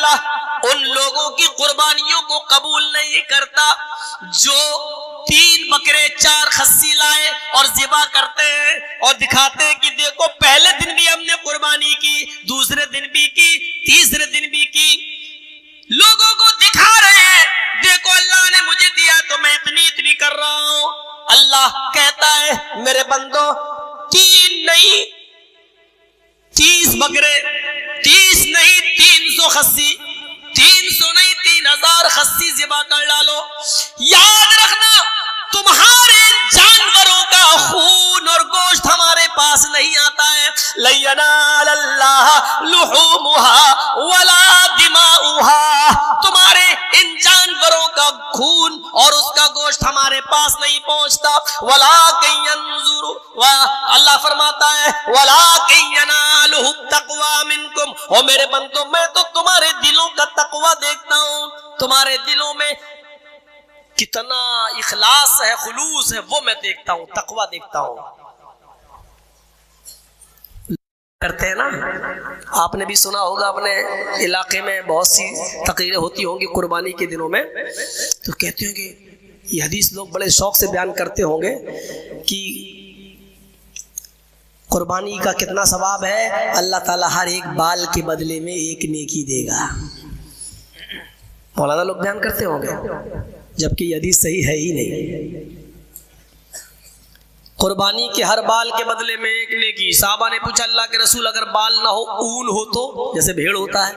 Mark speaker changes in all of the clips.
Speaker 1: تعالیٰ ان لوگوں کی قربانیوں کو قبول نہیں کرتا جو 3 بکرے 4 خصی لائے اور ذبح کرتے ہیں اور دکھاتے ہیں کہ دیکھو پہلے دن بھی ہم نے قربانی کی, دوسرے دن بھی کی, تیسرے دن بھی کی. لوگوں کو دکھا رہے ہیں دیکھو اللہ نے مجھے دیا تو میں اتنی کر رہا ہوں. اللہ کہتا ہے میرے بندو 3 نہیں 30 بکرے, 30 نہیں 300 خصی, 300 نہیں 3000 خصی ذبح کر ڈالو. یاد رکھنا تمہارے جانوروں کا خون اور گوشت ہمارے پاس نہیں آتا ہے. لن ینال اللہ لحومها ولا دماؤها, تمہارے ان جانوروں کا خون اور اس کا گوشت ہمارے پاس نہیں پہنچتا. ولکن ينظر, اللہ فرماتا ہے ولکن ینالہ التقوی منکم, او میرے بندو میں تو تمہارے دلوں کا تقوی دیکھتا ہوں, تمہارے دلوں میں کتنا اخلاص ہے, خلوص ہے, وہ میں دیکھتا ہوں, تقوی دیکھتا ہوں. کرتے ہیں نا, آپ نے بھی سنا ہوگا اپنے علاقے میں بہت سی تقریریں ہوتی ہوں گی قربانی کے دنوں میں, تو کہتے ہیں کہ یہ حدیث لوگ بڑے شوق سے بیان کرتے ہوں گے کہ قربانی کا کتنا ثواب ہے, اللہ تعالیٰ ہر ایک بال کے بدلے میں ایک نیکی دے گا. مولانا لوگ بیان کرتے ہوں گے, جبکہ یہ حدیث صحیح ہے ہی نہیں. قربانی کے ہر بال کے بدلے میں ایک نیکی. صحابہ نے پوچھا اللہ کے رسول اگر بال نہ ہو, اون ہو تو, جیسے بھیڑ ہوتا ہے,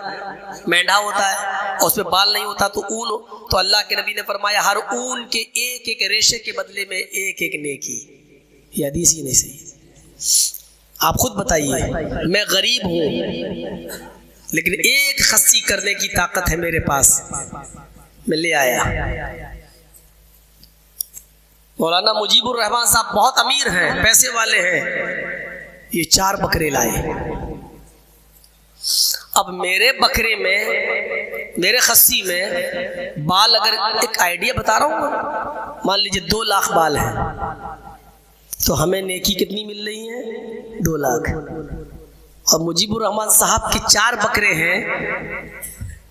Speaker 1: مینڈھا ہوتا ہے اور اس پہ بال نہیں ہوتا تو اون ہو, تو اللہ کے نبی نے فرمایا ہر اون کے ایک ریشے کے بدلے میں ایک نیکی. یہ حدیث ہی نہیں صحیح. آپ خود بتائیے, میں غریب ہوں لیکن ایک خصی کرنے کی طاقت ہے میرے پاس, میں لے آیا. مولانا مجیب الرحمان صاحب بہت امیر ہیں, پیسے والے ہیں, یہ 4 بکرے لائے. اب میرے بکرے میں, میرے خصی میں بال, اگر ایک آئیڈیا بتا رہا ہوں, مان لیجئے 2 لاکھ بال ہیں, تو ہمیں نیکی کتنی مل رہی ہے 2 لاکھ. اور مجیب الرحمان صاحب کے 4 بکرے ہیں,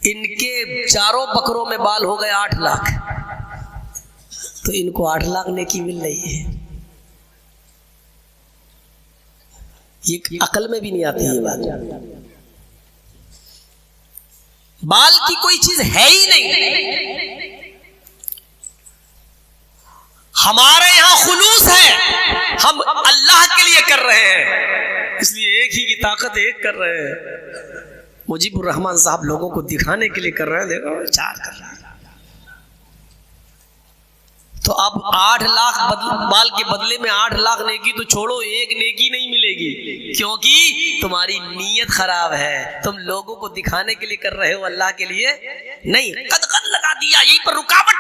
Speaker 1: ان کے 4 بکروں میں بال ہو گئے 8 لاکھ, تو ان کو 8 لاکھ نیکی مل رہی ہے. یہ عقل میں بھی نہیں آتی یہ بات. بال کی کوئی چیز ہے ہی نہیں. ہمارے یہاں خلوص ہے, ہم اللہ کے لیے کر رہے ہیں, اس لیے ایک ہی کی طاقت ایک کر رہے ہیں. مجیب الرحمان صاحب لوگوں کو دکھانے کے لیے کر رہے ہیں, دیکھو 4 کر رہے ہیں. تو اب 8 لاکھ بال کے بدلے میں 8 لاکھ نیکی تو چھوڑو, ایک نیکی نہیں ملے گی, کیونکہ تمہاری نیت خراب ہے. تم لوگوں کو دکھانے کے لیے کر رہے ہو, اللہ کے لیے نہیں. قد لگا دیا, یہی پر رکاوٹ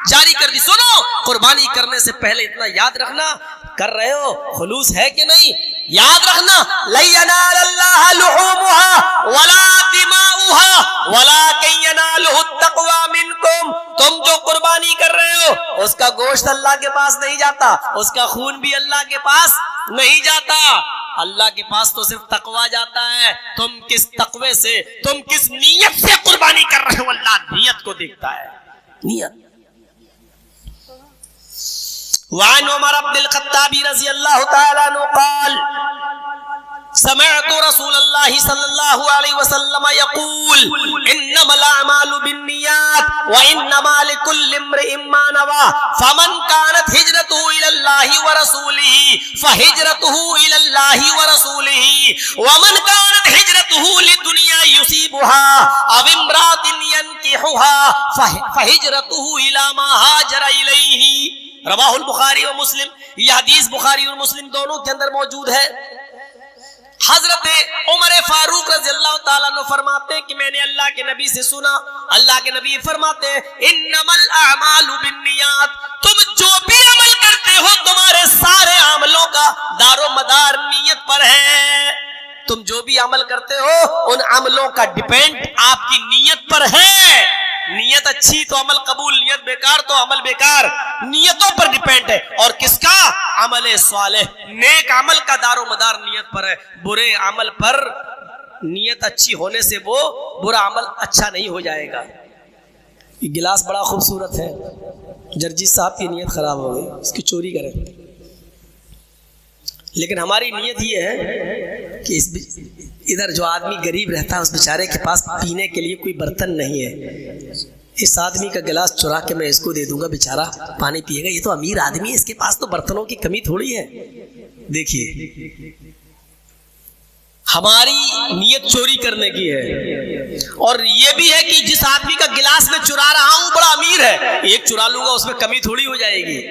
Speaker 1: جاری کر دی. سنو, قربانی کرنے سے پہلے اتنا یاد رکھنا, کر رہے ہو خلوص ہے کہ نہیں. یاد رکھنا لن ینال اللہ لحومها ولا دماؤها ولکن ینالہ التقوی منکم. تم جو قربانی کر رہے ہو اس کا گوشت اللہ کے پاس نہیں جاتا, اس کا خون بھی اللہ کے پاس نہیں جاتا, اللہ کے پاس تو صرف تقوی جاتا ہے. تم کس تقوی سے, تم کس نیت سے قربانی کر رہے ہو, اللہ نیت کو دیکھتا ہے, نیت. وعن عمر بن الخطاب رضی اللہ تعالی عنہ قال سمعت رسول اللہ صلی اللہ علیہ وسلم يقول انما الاعمال بالنیات وانما لكل امرئ ما نوى فمن كانت هجرته الى الله ورسوله فهجرته الى الله ورسوله ومن كانت هجرته للدنيا يصيبها او امرأة ينكحها فهجرته الى ما هاجر اليه. رواہ البخاری و مسلم. یہ حدیث بخاری اور مسلم دونوں کے اندر موجود ہے. حضرت عمر فاروق رضی اللہ تعالیٰ عنہ فرماتے ہیں کہ میں نے اللہ کے نبی سے سنا, اللہ کے نبی فرماتے ہیں انما الاعمال بالنیات, تم جو بھی عمل کرتے ہو تمہارے سارے عملوں کا دار و مدار نیت پر ہے. تم جو بھی عمل کرتے ہو ان عملوں کا ڈیپینڈ آپ کی نیت پر ہے. نیت اچھی تو عمل قبول, نیت بیکار تو عمل بیکار. نیتوں پر ڈیپینڈ ہے. اور کس کا؟ عمل صالح, نیک عمل کا دار و مدار نیت پر ہے. برے عمل پر نیت اچھی ہونے سے وہ برا عمل اچھا نہیں ہو جائے گا. یہ گلاس بڑا خوبصورت ہے, جرجی صاحب کی نیت خراب ہو گئی, اس کی چوری کریں. لیکن ہماری نیت یہ ہے کہ ادھر جو آدمی غریب رہتا ہے اس بیچارے کے پاس پینے کے لیے کوئی برتن نہیں ہے, اس آدمی کا گلاس چرا کے میں اس کو دے دوں گا, بیچارہ پانی پیے گا, یہ تو امیر آدمی ہے, اس کے پاس تو برتنوں کی کمی تھوڑی ہے. دیکھیے ہماری نیت چوری کرنے کی ہے, اور یہ بھی ہے کہ جس آدمی کا گلاس میں چرا رہا ہوں بڑا امیر ہے, ایک چرا لوں گا اس میں کمی تھوڑی ہو جائے گی.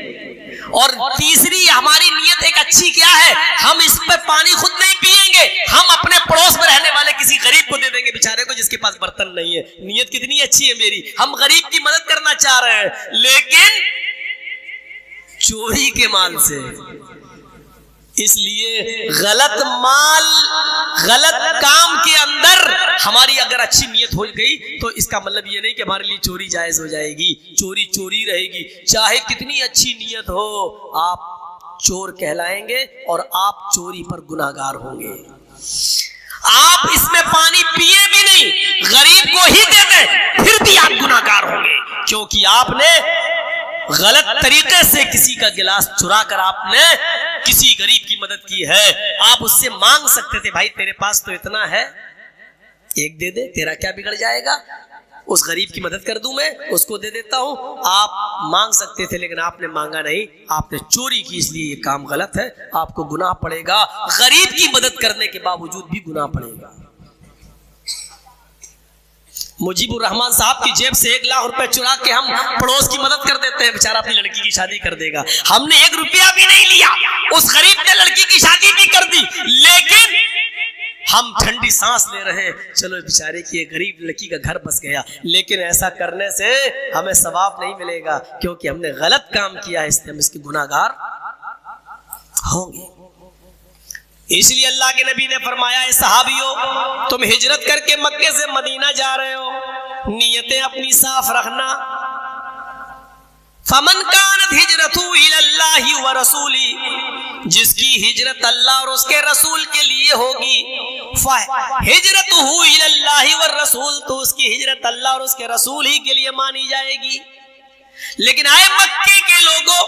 Speaker 1: اور تیسری ہماری نیت ایک اچھی کیا ہے, ہم اس پہ پانی خود نہیں پیئیں گے, ہم اپنے پڑوس میں رہنے والے کسی غریب کو دے دیں گے, بیچارے کو جس کے پاس برتن نہیں ہے. نیت کتنی اچھی ہے میری, ہم غریب کی مدد کرنا چاہ رہے ہیں, لیکن چوری کے مال سے. اس لیے غلط مال غلط کام کے اندر ہماری اگر اچھی نیت ہو گئی تو اس کا مطلب یہ نہیں کہ ہمارے لیے چوری جائز ہو جائے گی. چوری چوری رہے گی, چاہے کتنی اچھی نیت ہو, آپ چور کہلائیں گے اور آپ چوری پر گناہگار ہوں گے. آپ اس میں پانی پیے بھی نہیں, غریب کو ہی دے دیں, پھر بھی آپ گناہگار ہوں گے, کیونکہ آپ نے غلط طریقے سے کسی کا گلاس چرا کر آپ نے کسی غریب کی مدد کی ہے. آپ اس سے مانگ سکتے تھے, بھائی تیرے پاس تو اتنا ہے, ایک دے دے, تیرا کیا بگڑ جائے گا, اس غریب کی مدد کر دوں, میں اس کو دے دیتا ہوں. آپ مانگ سکتے تھے, لیکن آپ نے مانگا نہیں, آپ نے چوری کی, اس لیے یہ کام غلط ہے, آپ کو گناہ پڑے گا. غریب کی مدد کرنے کے باوجود بھی گناہ پڑے گا. مجیب الرحمان صاحب کی جیب سے 1 لاکھ روپے چرا کے ہم پڑوس کی مدد کر دیتے ہیں, بیچارہ اپنی لڑکی کی شادی کر دے گا. ہم نے 1 روپیہ بھی نہیں لیا, اس غریب نے لڑکی کی شادی بھی کر دی, لیکن ہم ٹھنڈی سانس لے رہے ہیں, چلو بیچارے کی ایک غریب لڑکی کا گھر بس گیا. لیکن ایسا کرنے سے ہمیں ثواب نہیں ملے گا, کیونکہ ہم نے غلط کام کیا ہے, اس لیے ہم اس کے گناہگار ہوں گے. اس لیے اللہ کے نبی نے فرمایا, اے صحابیوں, تم ہجرت کر کے مکے سے مدینہ جا رہے ہو, نیتیں اپنی صاف رکھنا. فمن کانت ہجرتہ الی اللہ ورسولہ, جس کی ہجرت اللہ اور اس کے رسول کے لیے ہوگی, ہجرتہ الی اللہ والرسول, تو اس کی ہجرت اللہ اور اس کے رسول ہی کے لیے مانی جائے گی. لیکن آئے مکے کے لوگوں,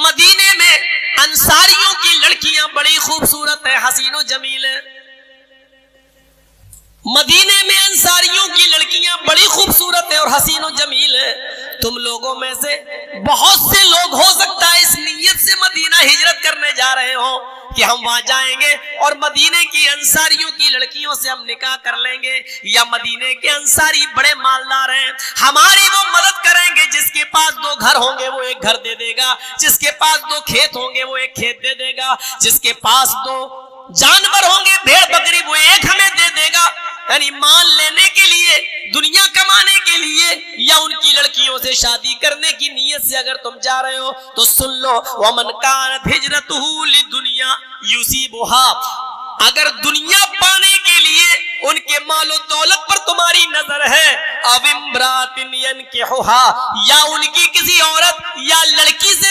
Speaker 1: مدینے میں انصاریوں کی لڑکیاں بڑی خوبصورت ہیں, حسین و جمیل ہیں. مدینے میں انصاریوں کی لڑکیاں بڑی خوبصورت ہیں اور حسین و جمیل ہیں. تم لوگوں میں سے بہت سے لوگ ہو سکتا ہے اس نیت سے مدینہ ہجرت کرنے جا رہے ہوں کہ ہم وہاں جائیں گے اور مدینے کی انصاریوں کی لڑکیوں سے ہم نکاح کر لیں گے, یا مدینے کے انصاری بڑے مالدار ہیں, ہماری وہ مدد کریں گے, جس کے پاس 2 گھر ہوں گے وہ 1 گھر دے دے گا, جس کے پاس 2 کھیت ہوں گے وہ 1 کھیت دے دے گا, جس کے پاس 2 جانور ہوں گے بھیڑ بکری وہ 1 ہمیں دے دے گا. یعنی مال لینے کے لیے, دنیا کمانے کے لیے, یا ان کی لڑکیوں سے شادی کرنے کی نیت سے اگر تم جا رہے ہو تو سن لو, ومن کانت ہجرتہ للدنیا یصیبها, اگر دنیا پانے کے لیے ان کے مال و دولت پر تمہاری نظر ہے, او امرات ینکحها, یا ان کی کسی عورت یا لڑکی سے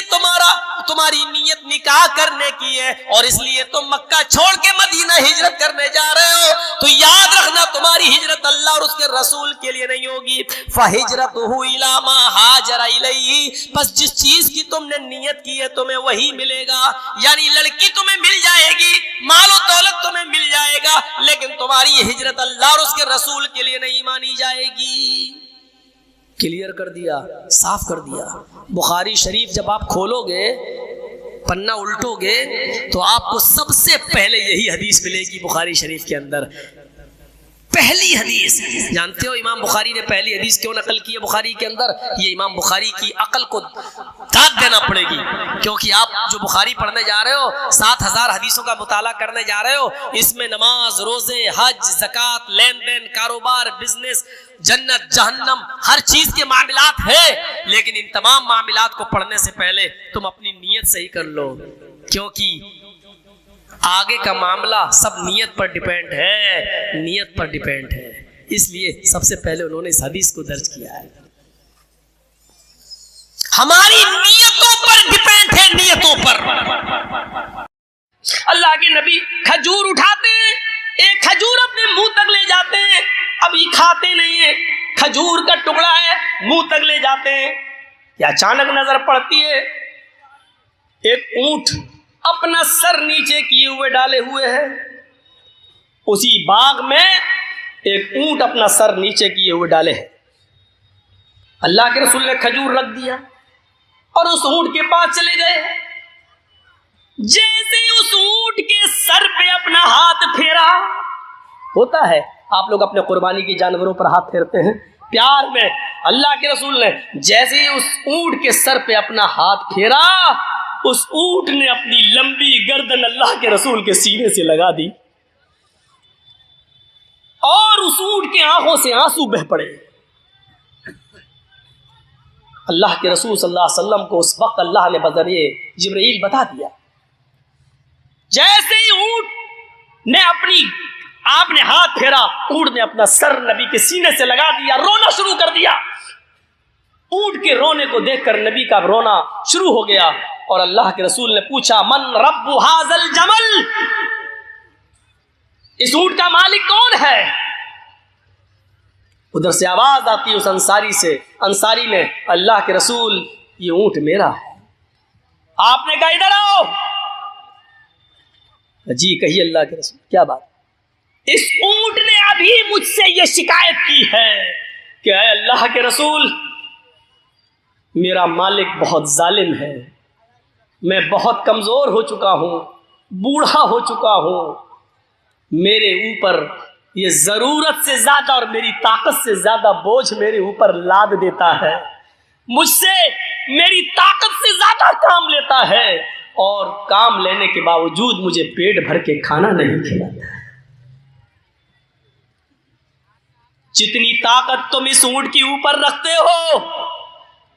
Speaker 1: تمہاری نیت نکاح کرنے کی ہے, اور اس لیے تم مکہ چھوڑ کے مدینہ ہجرت کرنے جا رہے ہو, تو یاد رکھنا تمہاری ہجرت اللہ اور اس کے رسول کے لیے نہیں ہوگی. فہجرتہ الی ما ہاجر الیہ, بس جس چیز کی تم نے نیت کی ہے تمہیں وہی ملے گا. یعنی لڑکی تمہیں مل جائے گی, مال و دولت تمہیں مل جائے گا, لیکن تمہاری یہ ہجرت اللہ اور اس کے رسول کے لیے نہیں مانی جائے گی. کلیئر کر دیا, صاف کر دیا. بخاری شریف جب آپ کھولو گے, پنہ الٹو گے, تو آپ کو سب سے پہلے یہی حدیث ملے گی بخاری شریف کے اندر. پہلی حدیث, جانتے ہو امام بخاری نے پہلی حدیث کیوں نقل کی ہے بخاری کے اندر؟ یہ امام بخاری کی عقل کو داد دینا پڑے گی, کیونکہ آپ جو بخاری پڑھنے جا رہے ہو 7000 حدیثوں کا مطالعہ کرنے جا رہے ہو, اس میں نماز, روزے, حج, زکوٰۃ, لین دین, کاروبار, بزنس, جنت, جہنم, ہر چیز کے معاملات ہیں. لیکن ان تمام معاملات کو پڑھنے سے پہلے تم اپنی نیت صحیح کر لو, کیونکہ آگے کا معاملہ سب نیت پر ڈیپینڈ ہے, نیت پر ڈیپینڈ ہے. اس لیے سب سے پہلے انہوں نے اس حدیث کو درج کیا ہے. ہماری نیتوں پر ڈیپینڈ ہے, نیتوں پر. اللہ کے نبی کھجور اٹھاتے ہیں, ایک کھجور اپنے منہ تک لے جاتے ہیں، ابھی کھاتے نہیں ہیں، کھجور کا ٹکڑا ہے منہ تک لے جاتے ہیں کہ اچانک نظر پڑتی ہے ایک اونٹ اپنا سر نیچے کیے ہوئے ڈالے ہوئے ہے. اسی باغ میں ایک اونٹ اپنا سر نیچے کیے ہوئے ڈالے ہے. اللہ کے رسول نے کھجور رکھ دیا اور اس اونٹ کے پاس چلے گئے. جیسے اس اونٹ کے سر پہ اپنا ہاتھ پھیرا، ہوتا ہے آپ لوگ اپنے قربانی کے جانوروں پر ہاتھ پھیرتے ہیں پیار میں، اللہ کے رسول نے جیسے ہی اس اونٹ کے سر پہ اپنا ہاتھ پھیرا، اس اونٹ نے اپنی لمبی گردن اللہ کے رسول کے سینے سے لگا دی اور اس اونٹ کے آنکھوں سے آنسو بہ پڑے. اللہ کے رسول صلی اللہ علیہ وسلم کو اس وقت اللہ نے بذریعہ جبرائیل بتا دیا. جیسے ہی اونٹ نے آپ نے ہاتھ پھیرا، اونٹ نے اپنا سر نبی کے سینے سے لگا دیا، رونا شروع کر دیا. اونٹ کے رونے کو دیکھ کر نبی کا رونا شروع ہو گیا اور اللہ کے رسول نے پوچھا من رب ھذا الجمل، اس اونٹ کا مالک کون ہے؟ ادھر سے آواز آتی اس انصاری سے، انصاری نے اللہ کے رسول یہ اونٹ میرا ہے. آپ نے کہا ادھر آؤ. جی کہیے اللہ کے رسول کیا بات؟ اس اونٹ نے ابھی مجھ سے یہ شکایت کی ہے کہ اے اللہ کے رسول میرا مالک بہت ظالم ہے، میں بہت کمزور ہو چکا ہوں، بوڑھا ہو چکا ہوں، میرے اوپر یہ ضرورت سے زیادہ اور میری طاقت سے زیادہ بوجھ میرے اوپر لاد دیتا ہے، مجھ سے میری طاقت سے زیادہ کام لیتا ہے اور کام لینے کے باوجود مجھے پیٹ بھر کے کھانا نہیں کھلاتا ہے. جتنی طاقت تم اس اونٹ کے اوپر رکھتے ہو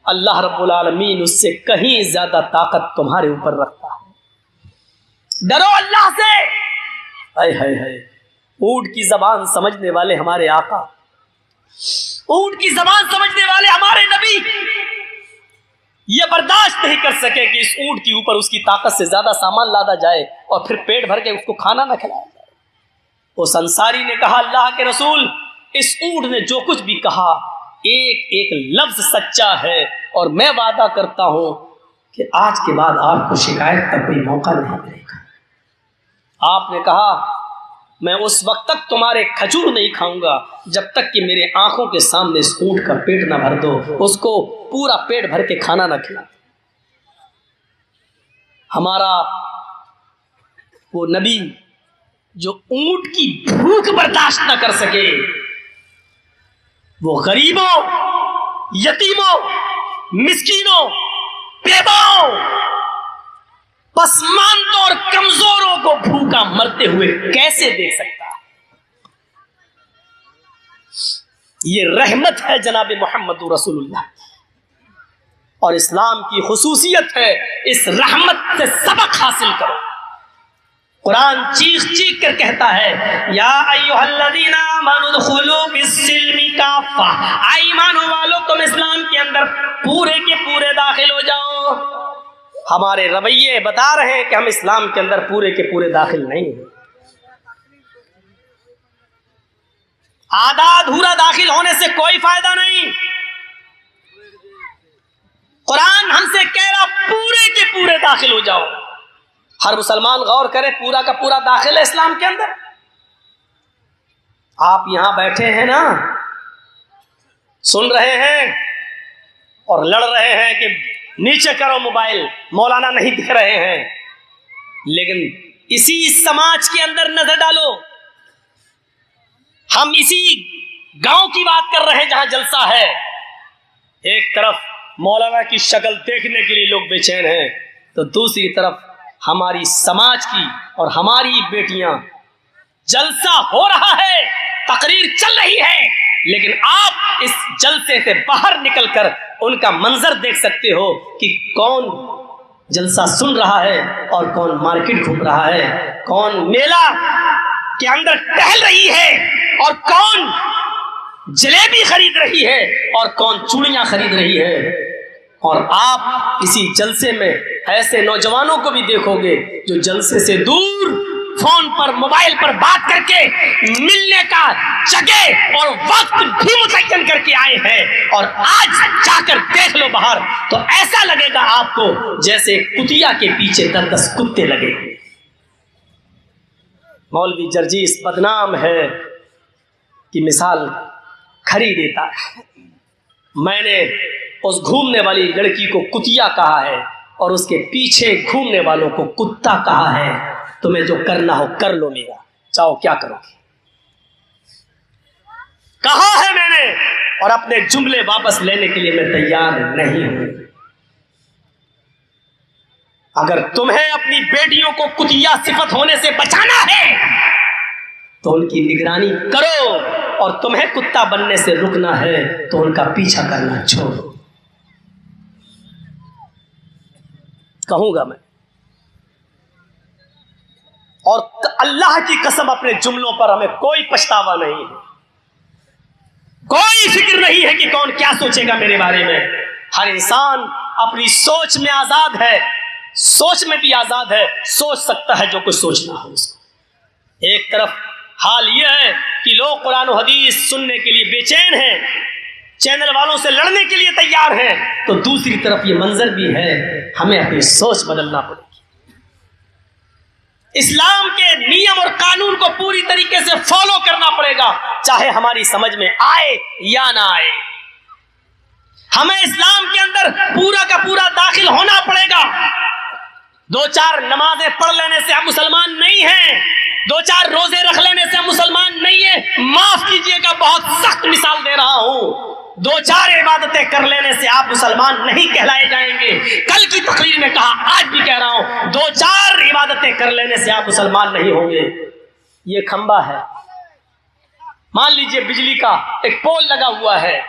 Speaker 1: اللہ رب العالمین اس سے کہیں زیادہ طاقت تمہارے اوپر رکھتا ہے. ڈرو اللہ سے. ہائے ہائے ہائے، اونٹ کی زبان سمجھنے والے ہمارے آقا، اونٹ کی زبان سمجھنے والے ہمارے نبی یہ برداشت نہیں کر سکے کہ اس اونٹ کے اوپر اس کی طاقت سے زیادہ سامان لادا جائے اور پھر پیٹ بھر کے اس کو کھانا نہ کھلایا جائے. اس انصاری نے کہا اللہ کے رسول اس اونٹ نے جو کچھ بھی کہا ایک ایک لفظ سچا ہے اور میں وعدہ کرتا ہوں کہ آج کے بعد آپ کو شکایت کا کوئی موقع نہیں ملے گا. آپ نے کہا میں اس وقت تک تمہارے کھجور نہیں کھاؤں گا جب تک کہ میرے آنکھوں کے سامنے اس اونٹ کا پیٹ نہ بھر دو، اس کو پورا پیٹ بھر کے کھانا نہ کھلا. ہمارا وہ نبی جو اونٹ کی بھوک برداشت نہ کر سکے، وہ غریبوں، یتیموں، مسکینوں، بیواؤں، پسماندوں اور کمزوروں کو بھوکا مرتے ہوئے کیسے دیکھ سکتا ہے؟ یہ رحمت ہے جناب محمد رسول اللہ اور اسلام کی خصوصیت ہے. اس رحمت سے سبق حاصل کرو. قرآن چیخ چیخ کر کہتا ہے یا ایھا الذین آمنوا ادخلوا فی السلم کافہ، اے ایمان والو تم اسلام کے اندر پورے کے پورے داخل ہو جاؤ. ہمارے رویے بتا رہے ہیں کہ ہم اسلام کے اندر پورے کے پورے داخل نہیں ہیں. آدھا ادھورا داخل ہونے سے کوئی فائدہ نہیں. قرآن ہم سے کہہ رہا پورے کے پورے داخل ہو جاؤ. ہر مسلمان غور کرے پورا کا پورا داخل ہے اسلام کے اندر. آپ یہاں بیٹھے ہیں نا، سن رہے ہیں اور لڑ رہے ہیں کہ نیچے کرو موبائل، مولانا نہیں دکھ رہے ہیں، لیکن اسی سماج کے اندر نظر ڈالو. ہم اسی گاؤں کی بات کر رہے ہیں جہاں جلسہ ہے. ایک طرف مولانا کی شکل دیکھنے کے لیے لوگ بے چین ہیں تو دوسری طرف ہماری سماج کی اور ہماری بیٹیاں، جلسہ ہو رہا ہے، تقریر چل رہی ہے، لیکن آپ اس جلسے سے باہر نکل کر ان کا منظر دیکھ سکتے ہو کہ کون جلسہ سن رہا ہے اور کون مارکیٹ گھوم رہا ہے، کون میلہ کے اندر ٹہل رہی ہے اور کون جلیبی خرید رہی ہے اور کون چوڑیاں خرید رہی ہے. اور آپ اسی جلسے میں ایسے نوجوانوں کو بھی دیکھو گے جو جلسے سے دور فون پر موبائل پر بات کر کے ملنے کا جگہ اور وقت بھی متعین کر کے آئے ہیں، اور آج جا کر دیکھ لو باہر تو ایسا لگے گا آپ کو جیسے کتیا کے پیچھے 10 کتے لگے۔ مولوی جرجیس بدنام ہے کہ مثال کھری دیتا ہے۔ میں نے اس گھومنے والی لڑکی کو کتیا کہا ہے اور اس کے پیچھے گھومنے والوں کو کتا کہا ہے۔ تمہیں جو کرنا ہو کر لو میرا، چاہو کیا کرو گے، کہا ہے میں نے، اور اپنے جملے واپس لینے کے لیے میں تیار نہیں ہوں۔ اگر تمہیں اپنی بیٹیوں کو کتیا صفت ہونے سے بچانا ہے تو ان کی نگرانی کرو، اور تمہیں کتا بننے سے رکنا ہے تو ان کا پیچھا کرنا چھوڑو۔ کہوں گا میں، اور اللہ کی قسم اپنے جملوں پر ہمیں کوئی پچھتاوا نہیں ہے، کوئی فکر نہیں ہے کہ کون کیا سوچے گا میرے بارے میں۔ ہر انسان اپنی سوچ میں آزاد ہے، سوچ میں بھی آزاد ہے، سوچ سکتا ہے جو کچھ سوچنا ہو اس کو۔ ایک طرف حال یہ ہے کہ لوگ قرآن و حدیث سننے کے لیے بے چین ہیں، چینل والوں سے لڑنے کے لیے تیار ہیں، تو دوسری طرف یہ منظر بھی ہے، ہمیں اپنی سوچ بدلنا پڑے گی۔ اسلام کے نیم اور قانون کو پوری طریقے سے فالو کرنا پڑے گا، چاہے ہماری سمجھ میں آئے یا نہ آئے۔ ہمیں اسلام کے اندر پورا کا پورا داخل ہونا پڑے گا۔ 2-4 نمازیں پڑھ لینے سے ہم مسلمان نہیں ہیں، 2-4 روزے رکھ لینے سے ہم مسلمان نہیں ہیں۔ معاف کیجئے گا، بہت سخت مثال دے رہا ہوں، 2-4 عبادتیں کر لینے سے آپ مسلمان نہیں کہلائے جائیں گے۔ کل کی تقریر میں کہا، آج بھی کہہ رہا ہوں، 2-4 عبادتیں کر لینے سے آپ مسلمان نہیں ہوں گے۔ یہ کھمبا ہے، مان لیجئے بجلی کا ایک پول لگا ہوا ہے،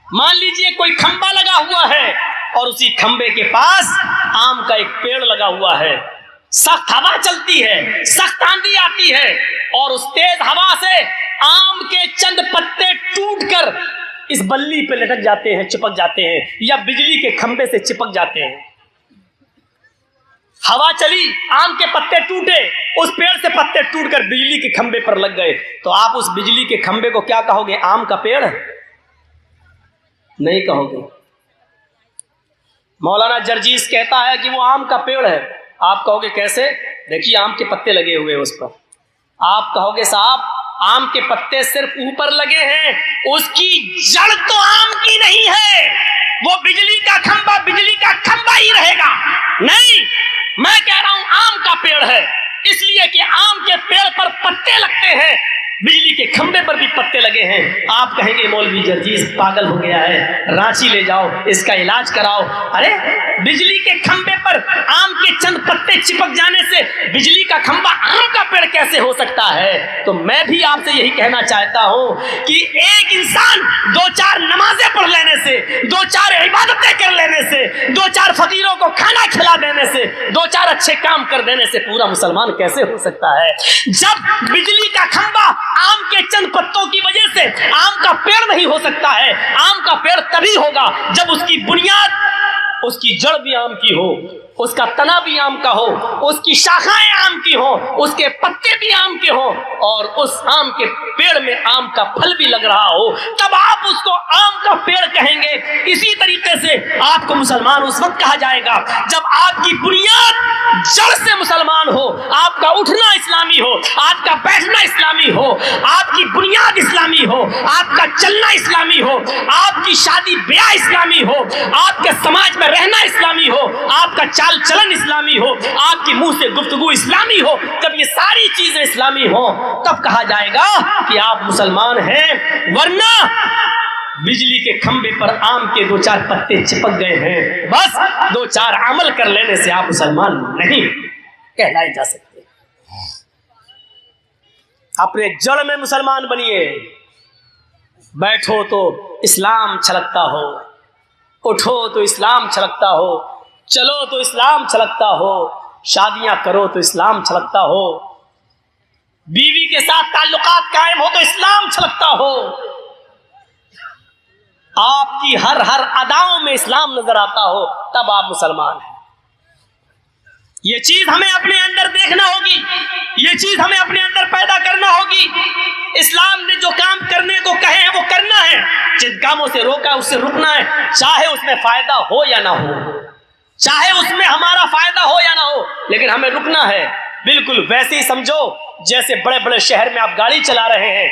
Speaker 1: مان لیجئے کوئی کھمبا لگا ہوا ہے، اور اسی کھمبے کے پاس آم کا ایک پیڑ لگا ہوا ہے۔ سخت ہوا چلتی ہے، سخت آندھی آتی ہے، اور اس تیز ہوا سے آم کے چند پتے ٹوٹ کر اس بلی پہ لٹک جاتے ہیں، چپک جاتے ہیں، یا بجلی کے کھمبے سے چپک جاتے ہیں۔ ہوا چلی، آم کے پتے ٹوٹے، اس پیڑ سے پتے ٹوٹ کر بجلی کے کھمبے پر لگ گئے، تو آپ اس بجلی کے کھمبے کو کیا کہو گے؟ آم کا پیڑ نہیں کہو گے۔ مولانا جرجیس کہتا ہے کہ وہ آم کا پیڑ ہے، آپ کہو گے کیسے؟ دیکھیے آم کے پتے لگے ہوئے اس پر، آپ کہو گے صاحب آم کے پتے صرف اوپر لگے ہیں، اس کی جڑ تو آم کی نہیں ہے، وہ بجلی کا کھمبا ہی رہے گا۔ نہیں، میں کہہ رہا ہوں آم کا پیڑ ہے، اس لیے کہ آم کے پیڑ پر پتے لگتے ہیں، بجلی کے کھمبے پر بھی پتے لگے ہیں۔ آپ کہیں گے مولوی جرجیس پاگل ہو گیا ہے، رانچی لے جاؤ، اس کا علاج کراؤ۔ ارے بجلی کے کھمبے پر آم کے چند پتے چپک جانے سے بجلی کا کھمبا آم کا پیڑ کیسے ہو سکتا ہے؟ تو میں بھی آپ سے یہی کہنا چاہتا ہوں کہ ایک انسان 2-4 نمازیں پڑھ لینے سے، 2-4 عبادتیں کر لینے سے، 2-4 فقیروں کو کھانا کھلا دینے سے، 2-4 اچھے کام کر دینے سے پورا مسلمان کیسے ہو سکتا ہے؟ جب بجلی کا کھمبا آم کے چند پتوں کی وجہ سے آم کا پیڑ نہیں ہو سکتا ہے، آم کا پیڑ تبھی ہوگا جب اس کی بنیاد، اس کی جڑ بھی آم کی ہو، اس کا تنا بھی آم کا ہو، اس کی شاخائیں آم کی ہوں، اس کے پتے بھی آم کے ہوں، اور اس آم کے پیڑ میں آم کا پھل بھی لگ رہا ہو، تب آپ اس کو آم کا پیڑ کہیں گے۔ اسی طریقے سے آپ کو مسلمان اس وقت کہا جائے گا جب آپ کی بنیاد جڑ سے مسلمان ہو، آپ کا اٹھنا اسلامی ہو، آپ کا بیٹھنا اسلامی ہو، آپ کی بنیاد اسلامی ہو، آپ کا چلنا اسلامی ہو، آپ کی شادی بیاہ اسلامی ہو، آپ کے سماج میں رہنا اسلامی ہو، آپ کا چال چلن اسلامی ہو، آپ کی منہ سے گفتگو اسلامی ہو۔ جب یہ ساری چیزیں اسلامی ہوں تب کہا جائے گا کہ آپ مسلمان ہیں، ورنہ بجلی کے کھمبے پر آم کے 2-4 پتے چپک گئے ہیں، بس 2-4 عمل کر لینے سے آپ مسلمان نہیں کہلائے جا سکتے۔ اپنے جڑ میں مسلمان بنیے، بیٹھو تو اسلام چھلکتا ہو، اٹھو تو اسلام چھلکتا ہو، چلو تو اسلام چھلکتا ہو، شادیاں کرو تو اسلام چھلکتا ہو، بیوی کے ساتھ تعلقات قائم ہو تو اسلام چھلکتا ہو، آپ کی ہر اداؤں میں اسلام نظر آتا ہو، تب آپ مسلمان ہیں۔ یہ چیز ہمیں اپنے اندر دیکھنا ہوگی، یہ چیز ہمیں اپنے اندر پیدا کرنا ہوگی۔ اسلام نے جو کام کرنے کو کہے ہیں وہ کرنا ہے، جن کاموں سے روکا اس سے رکنا ہے، چاہے اس میں فائدہ ہو یا نہ ہو، چاہے اس میں ہمارا فائدہ ہو یا نہ ہو، لیکن ہمیں رکنا ہے۔ بالکل ویسے ہی سمجھو جیسے بڑے بڑے شہر میں آپ گاڑی چلا رہے ہیں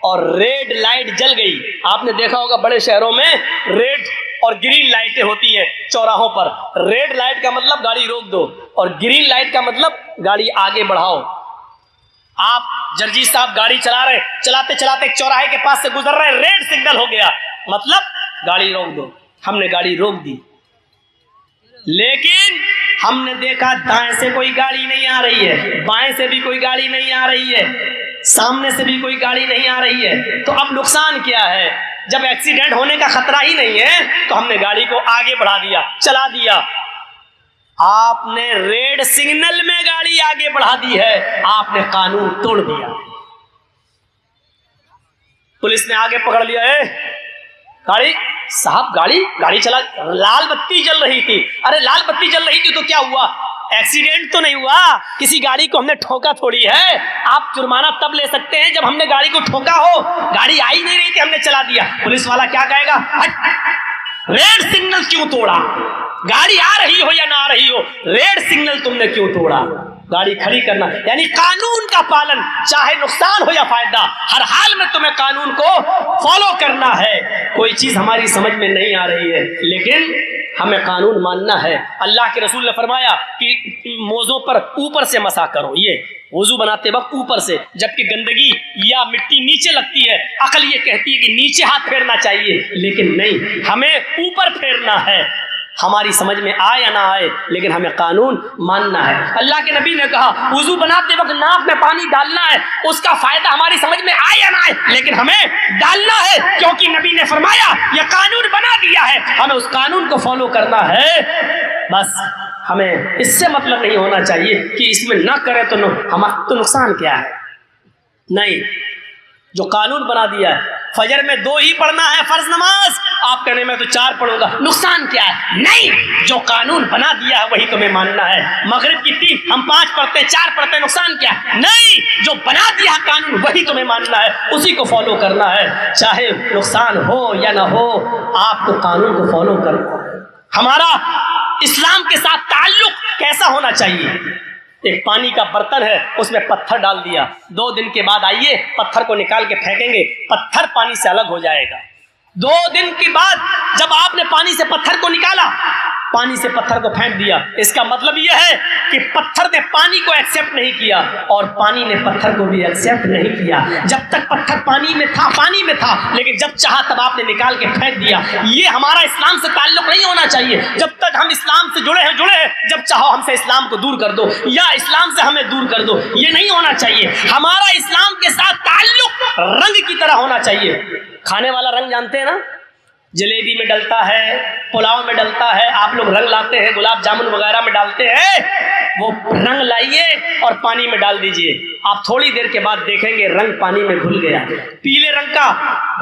Speaker 1: اور ریڈ لائٹ جل گئی۔ آپ نے دیکھا ہوگا بڑے شہروں میں ریڈ اور گرین لائٹیں ہوتی ہیں چوراہوں پر۔ ریڈ لائٹ کا مطلب گاڑی روک دو اور گرین لائٹ کا مطلب گاڑی آگے بڑھاؤ۔ آپ جرجی صاحب گاڑی چلا رہے، چلاتے چلاتے ایک چوراہے کے پاس سے گزر رہے، ریڈ سگنل ہو گیا، مطلب گاڑی روک دو۔ ہم نے گاڑی روک دی، لیکن ہم نے دیکھا دائیں سے کوئی گاڑی نہیں آ رہی ہے، بائیں سے بھی کوئی گاڑی نہیں آ رہی ہے، سامنے سے بھی کوئی گاڑی نہیں آ رہی ہے، تو اب نقصان کیا ہے؟ جب ایکسیڈنٹ ہونے کا خطرہ ہی نہیں ہے تو ہم نے گاڑی کو آگے بڑھا دیا، چلا دیا۔ آپ نے ریڈ سگنل میں گاڑی آگے بڑھا دی ہے، آپ نے قانون توڑ دیا۔ پولیس نے آگے پکڑ لیا، گاڑی صاحب گاڑی چلا، لال بتی جل رہی تھی۔ ارے لال بتی جل رہی تھی تو کیا ہوا؟ ایکسیڈنٹ تو نہیں ہوا، کسی گاڑی کو ہم نے ٹھوکا تھوڑی ہے۔ آپ جرمانہ تب لے سکتے ہیں جب ہم نے گاڑی کو ٹھوکا ہو، گاڑی آئی نہیں رہی تھی، ہم نے چلا دیا۔ پولیس والا کیا کہے گا؟ ریڈ سگنل کیوں توڑا؟ گاڑی آ رہی ہو یا نہ آ رہی ہو، ریڈ سگنل تم نے کیوں توڑا؟ گاڑی کھڑی کرنا یعنی قانون کا پالن، چاہے نقصان ہو یا فائدہ، ہر حال میں تمہیں قانون کو فالو کرنا ہے۔ کوئی چیز ہماری سمجھ میں نہیں آ رہی ہے لیکن ہمیں قانون ماننا ہے۔ اللہ کے رسول نے فرمایا کہ موزوں پر اوپر سے مسح کرو، یہ وضو بناتے وقت اوپر سے، جبکہ گندگی یا مٹی نیچے لگتی ہے، عقل یہ کہتی ہے کہ نیچے ہاتھ پھیرنا چاہیے، لیکن نہیں، ہمیں اوپر پھیرنا ہے۔ ہماری سمجھ میں آئے یا نہ آئے لیکن ہمیں قانون ماننا ہے۔ اللہ کے نبی نے کہا وضو بناتے وقت ناک میں پانی ڈالنا ہے، اس کا فائدہ ہماری سمجھ میں آئے یا نہ آئے لیکن ہمیں ڈالنا ہے، کیونکہ نبی نے فرمایا یہ قانون بنا دیا ہے، ہمیں اس قانون کو فالو کرنا ہے۔ بس ہمیں اس سے مطلب نہیں ہونا چاہیے کہ اس میں نہ کریں تو نقصان کیا ہے، نہیں، جو قانون بنا دیا ہے۔ فجر میں 2 ہی پڑھنا ہے فرض نماز، آپ کہنے میں تو 4 پڑھوں گا، نقصان کیا ہے؟ نہیں، جو قانون بنا دیا ہے وہی تمہیں ماننا ہے۔ مغرب کی 3 ہم 5 پڑھتے ہیں، 4 پڑھتے ہیں، نقصان کیا ہے؟ نہیں، جو بنا دیا ہے قانون وہی تمہیں ماننا ہے، اسی کو فالو کرنا ہے، چاہے نقصان ہو یا نہ ہو، آپ کو قانون کو فالو کرنا ہے۔ ہمارا اسلام کے ساتھ تعلق کیسا ہونا چاہیے؟ ایک پانی کا برتن ہے، اس میں پتھر ڈال دیا، 2 دن کے بعد آئیے پتھر کو نکال کے پھینکیں گے، پتھر پانی سے الگ ہو جائے گا۔ 2 دن کے بعد جب آپ نے پانی سے پتھر کو نکالا، پانی سے پتھر کو پھینک دیا، اس کا مطلب یہ ہے کہ پتھر نے پانی کو ایکسیپٹ نہیں کیا اور پانی نے پتھر کو بھی ایکسیپٹ نہیں کیا۔ جب تک پتھر پانی میں تھا، لیکن جب چاہا تب آپ نے نکال کے پھینک دیا۔ یہ ہمارا اسلام سے تعلق نہیں ہونا چاہیے۔ جب تک ہم اسلام سے جڑے ہیں، جب چاہو ہم سے اسلام کو دور کر دو یا اسلام سے ہمیں دور کر دو، یہ نہیں ہونا چاہیے۔ ہمارا اسلام کے ساتھ تعلق رنگ کی طرح ہونا چاہیے۔ کھانے والا رنگ جانتے ہیں نا، جلیبی میں ڈلتا ہے، پلاؤ میں ڈلتا ہے، آپ لوگ رنگ لاتے ہیں، گلاب جامن وغیرہ میں ڈالتے ہیں، وہ رنگ لائیے اور پانی میں ڈال دیجئے، آپ تھوڑی دیر کے بعد دیکھیں گے رنگ پانی میں گھل گیا۔ پیلے رنگ کا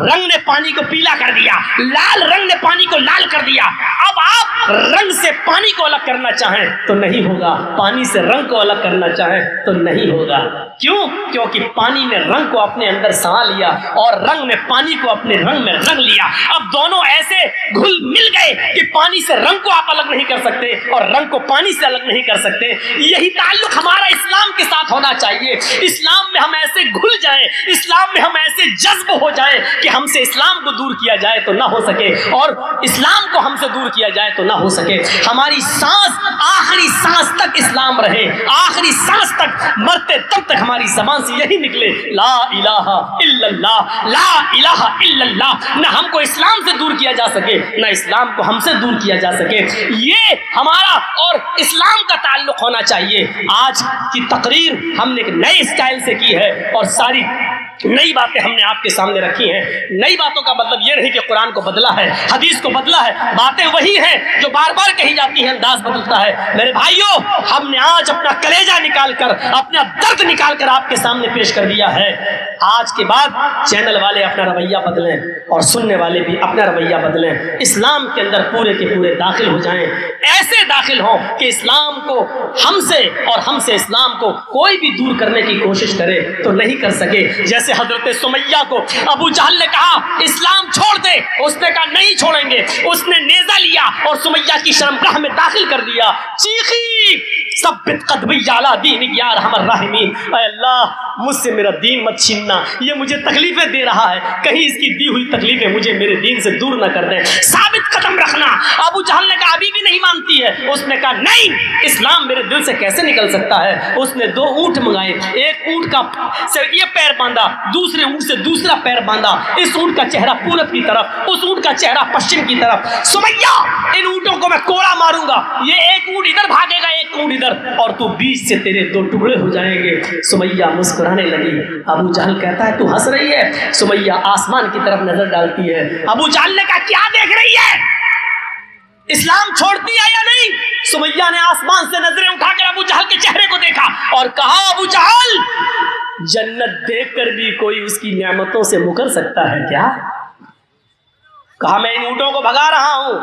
Speaker 1: رنگ نے پانی کو پیلا کر دیا، لال رنگ نے پانی کو لال کر دیا۔ اب آپ رنگ سے پانی کو الگ کرنا چاہیں تو نہیں ہوگا، پانی سے رنگ کو الگ کرنا چاہیں تو نہیں ہوگا۔ کیوں؟ کیونکہ پانی نے رنگ کو اپنے اندر سما لیا اور رنگ نے پانی کو اپنے رنگ میں رنگ لیا۔ اب دونوں ایسے گھل مل گئے کہ پانی سے رنگ کو آپ الگ نہیں کر سکتے اور رنگ کو پانی سے الگ نہیں کر سکتے۔ یہی تعلق ہمارا اسلام کے ساتھ ہونا چاہیے۔ اسلام میں ہم ایسے گھل جائیں، اسلام میں ہم ایسے جذب ہو جائیں کہ ہم سے اسلام کو دور کیا جائے تو نہ ہو سکے اور اسلام کو ہم سے دور کیا جائے تو نہ ہو سکے۔ ہماری سانس آخری سانس تک اسلام رہے، آخری سانس تک، مرتے تب تک ہماری زبان سے یہی نکلے، لا الہ الا اللہ، لا الہ الا اللہ۔ نہ ہم کو اسلام سے دور کیا جا سکے، نہ اسلام کو ہم سے دور کیا جا سکے۔ یہ ہمارا اور اسلام کا تعلق ہونا چاہیے۔ آج کی تقریر ہم نے ایک نئے اسٹائل سے کی ہے اور ساری
Speaker 2: نئی باتیں ہم نے آپ کے سامنے رکھی ہیں. نئی باتوں کا مطلب یہ نہیں کہ قرآن کو بدلا ہے، حدیث کو بدلا ہے، باتیں وہی ہیں جو بار بار کہی جاتی ہیں، انداز بدلتا ہے. میرے بھائیوں، ہم نے آج اپنا کلیجہ نکال کر، اپنا درد نکال کر آپ کے سامنے پیش کر دیا ہے. آج کے بعد چینل والے اپنا رویہ بدلیں اور سننے والے بھی اپنا رویہ بدلیں. اسلام کے اندر پورے کے پورے داخل ہو جائیں، ایسے داخل ہوں کہ اسلام کو ہم سے اور ہم سے اسلام کو کوئی بھی دور کرنے کی کوشش کرے تو نہیں کر سکے. جیسے حضرت سمیہ کو ابو جہل نے کہا اسلام چھوڑ دے، اس نے کہا نہیں چھوڑیں گے. اس نے نیزہ لیا اور سمیہ کی شرمگاہ میں داخل کر دیا. چیخی ثبت قدمی علی دینک یا ارحم الراحمین، اے اللہ مجھ سے میرا دین مت چھیننا، یہ مجھے تکلیفیں دے رہا ہے، کہیں اس کی دی ہوئی تکلیفیں مجھے میرے دین سے دور نہ کر دیں، ثابت قدم رکھنا. ابو جہل نے کہا ابھی بھی نہیں مانتی ہے. اس نے کہا نہیں، اسلام میرے دل سے کیسے نکل سکتا ہے. اس نے 2 اونٹ منگائے، ایک اونٹ کا سے یہ پیر باندھا، دوسرے اونٹ سے دوسرا پیر باندھا. اس اونٹ کا چہرہ پورب کی طرف، اس اونٹ کا چہرہ پشچم کی طرف. سمیہ ان اونٹوں کو میں کوڑا ماروں گا، یہ ایک اونٹ ادھر بھاگے گا، ایک اونٹ ادھر، اور تو بیچ سے تیرے 2 ٹکڑے ہو جائیں گے. سمیہ مسکرانے لگی. ابو جہل کہتا ہے تو ہنس رہی ہے؟ سمیہ آسمان کی طرف نظر ڈالتی ہے. ابو جہل نے کہا کیا دیکھ رہی ہے؟ اسلام چھوڑتی ہے یا نہیں؟ سمیہ نے آسمان سے نظریں اٹھا کر ابو جہل کے چہرے کو دیکھا اور کہا ابو جہل، جنت دیکھ کر بھی کوئی اس کی نعمتوں سے مکر سکتا ہے کیا؟ کہا میں ان اونٹوں کو بھگا رہا ہوں.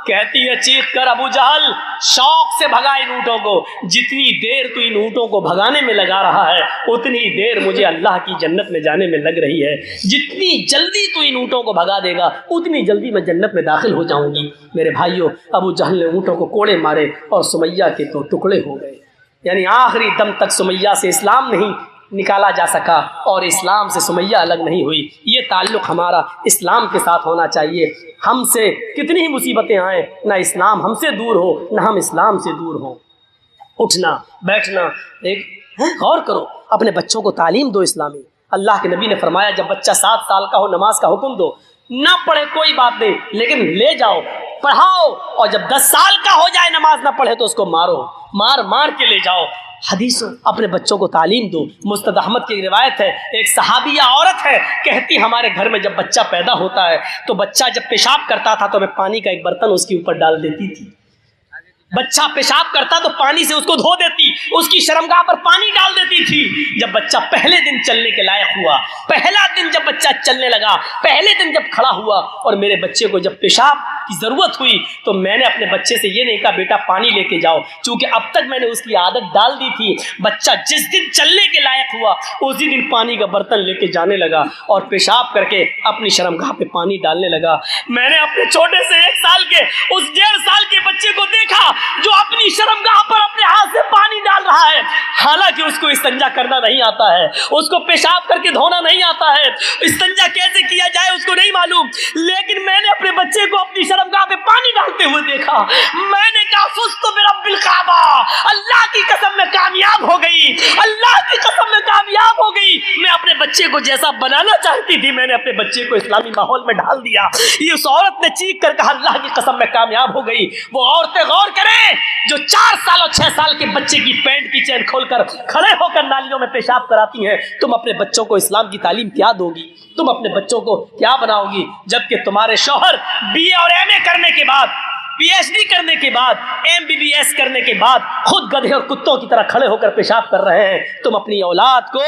Speaker 2: کہتی ہے چیخ کر ابو جہل شوق سے بھگا ان اونٹوں کو. جتنی دیر تو ان اونٹوں کو بھگانے میں لگا رہا ہے اتنی دیر مجھے اللہ کی جنت میں جانے میں لگ رہی ہے. جتنی جلدی تو ان اونٹوں کو بھگا دے گا اتنی جلدی میں جنت میں داخل ہو جاؤں گی. میرے بھائیوں، ابو جہل نے اونٹوں کو کوڑے مارے اور سمیہ کے 2 ٹکڑے ہو گئے. یعنی آخری دم تک سمیہ سے اسلام نہیں نکالا جا سکا اور اسلام سے سمیہ الگ نہیں ہوئی. یہ تعلق ہمارا اسلام کے ساتھ ہونا چاہیے. ہم سے کتنی ہی مصیبتیں آئیں، نہ اسلام ہم سے دور ہو نہ ہم اسلام سے دور ہوں. اٹھنا بیٹھنا، ایک غور کرو، اپنے بچوں کو تعلیم دو اسلامی. اللہ کے نبی نے فرمایا جب بچہ 7 سال کا ہو نماز کا حکم دو. نہ پڑھے کوئی بات نہیں، لیکن لے جاؤ پڑھاؤ، اور جب 10 سال کا ہو جائے نماز نہ پڑھے تو اس کو مارو، مار کے لے جاؤ. حدیثوں اپنے بچوں کو تعلیم دو. مستد احمد کی روایت ہے، ایک صحابیہ عورت ہے، کہتی ہمارے گھر میں جب بچہ پیدا ہوتا ہے تو بچہ جب پیشاب کرتا تھا تو میں پانی کا ایک برتن اس کے اوپر ڈال دیتی تھی. بچہ پیشاب کرتا تو پانی سے اس کو دھو دیتی، اس کی شرمگاہ پر پانی ڈال دیتی تھی. جب بچہ پہلے دن چلنے کے لائق ہوا، پہلا دن جب بچہ چلنے لگا، پہلے دن جب کھڑا ہوا اور میرے بچے کو جب پیشاب کی ضرورت ہوئی تو میں نے اپنے بچے سے یہ نہیں کہا بیٹا پانی لے کے جاؤ، چونکہ اب تک میں نے اس کی عادت ڈال دی تھی. بچہ جس دن چلنے کے لائق ہوا اسی دن پانی کا برتن لے کے جانے لگا اور پیشاب کر کے اپنی شرمگاہ پہ پانی ڈالنے لگا. میں نے اپنے چھوٹے سے 1 سال کے اس 1.5 سال کے بچے کو دیکھا جو اپنی شرمگاہ پر اپنے ہاتھ سے پانی ڈال رہا ہے، حالانکہ اس کو استنجا کرنا نہیں آتا ہے، اس کو پیشاب کر کے دھونا نہیں آتا ہے، استنجا کیسے کیا جائے اس کو نہیں معلوم، لیکن میں نے اپنے بچے کو اپنی شرمگاہ پہ پانی ڈالتے ہوئے دیکھا. میں نے کہا فزت برب الکعبہ، اللہ کی قسم میں کامیاب ہو گئی، اللہ کی قسم میں کامیاب ہو گئی. میں اپنے بچے کو جیسا بنانا چاہتی تھی میں نے اپنے بچے کو اسلامی ماحول میں ڈال دیا. یہ اس عورت نے چیخ کر کہا اللہ کی قسم میں کامیاب ہو گئی. وہ عورتیں غور کریں جو 4 سال اور 6 سال کے بچے کی پینٹ کی چین کھول کر کھڑے ہو کر نالیوں میں پیشاب کراتی ہیں. تم اپنے بچوں کو اسلام کی تعلیم کیا دو گی؟ تم اپنے بچوں کو کیا بناؤ گی؟ جبکہ تمہارے شوہر BA اور MA کرنے کے بعد، PhD کرنے کے بعد، MBBS کرنے کے بعد خود گدھے اور کتوں کی طرح کھڑے ہو کر پیشاب کر رہے ہیں. تم اپنی اولاد کو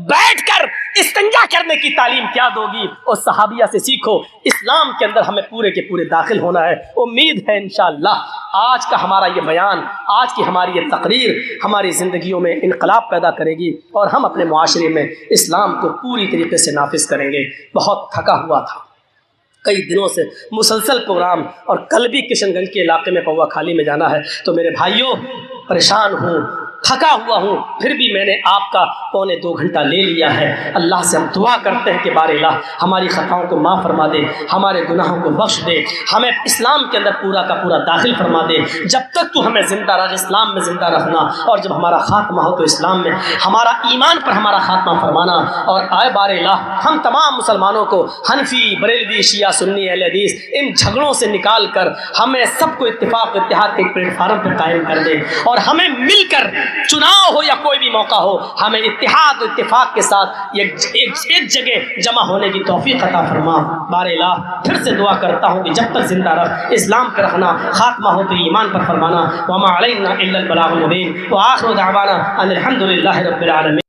Speaker 2: بیٹھ کر استنجا کرنے کی تعلیم کیا دو گی؟ اور صحابیہ سے سیکھو. اسلام کے اندر ہمیں پورے کے پورے داخل ہونا ہے. امید ہے انشاءاللہ آج کا ہمارا یہ بیان، آج کی ہماری یہ تقریر ہماری زندگیوں میں انقلاب پیدا کرے گی اور ہم اپنے معاشرے میں اسلام کو پوری طریقے سے نافذ کریں گے. بہت تھکا ہوا تھا، کئی دنوں سے مسلسل پروگرام، اور کل بھی کشن گنج کے علاقے میں پوا کھالی میں جانا ہے. تو میرے بھائیوں پریشان ہوں، تھکا ہوا ہوں، پھر بھی میں نے آپ کا 2.25 گھنٹہ لے لیا ہے. اللہ سے ہم دعا کرتے ہیں کہ بار الہ ہماری خطاؤں کو معاف فرما دے، ہمارے گناہوں کو بخش دے، ہمیں اسلام کے اندر پورا کا پورا داخل فرما دے. جب تک تو ہمیں زندہ رکھ، اسلام میں زندہ رکھنا، اور جب ہمارا خاتمہ ہو تو اسلام میں ہمارا ایمان پر ہمارا خاتمہ فرمانا. اور آئے بار الہ ہم تمام مسلمانوں کو حنفی، بریلوی، شیعہ، سنی، اہل حدیث ان جھگڑوں سے نکال کر ہمیں سب کو اتفاق اتحاد کے پلیٹ فارم پر قائم کر دے، اور ہمیں مل کر چناؤ ہو یا کوئی بھی موقع ہو، ہمیں اتحاد و اتفاق کے ساتھ ایک جگہ جمع ہونے کی توفیق عطا فرما۔ بار الہ پھر سے دعا کرتا ہوں کہ جب تک زندہ رکھ، اسلام پہ رکھنا، خاتمہ ہو تو ایمان پر فرمانا۔ وما علینا الا البلاغ المبین، وآخر دعوانا ان الحمد للہ رب العالمین۔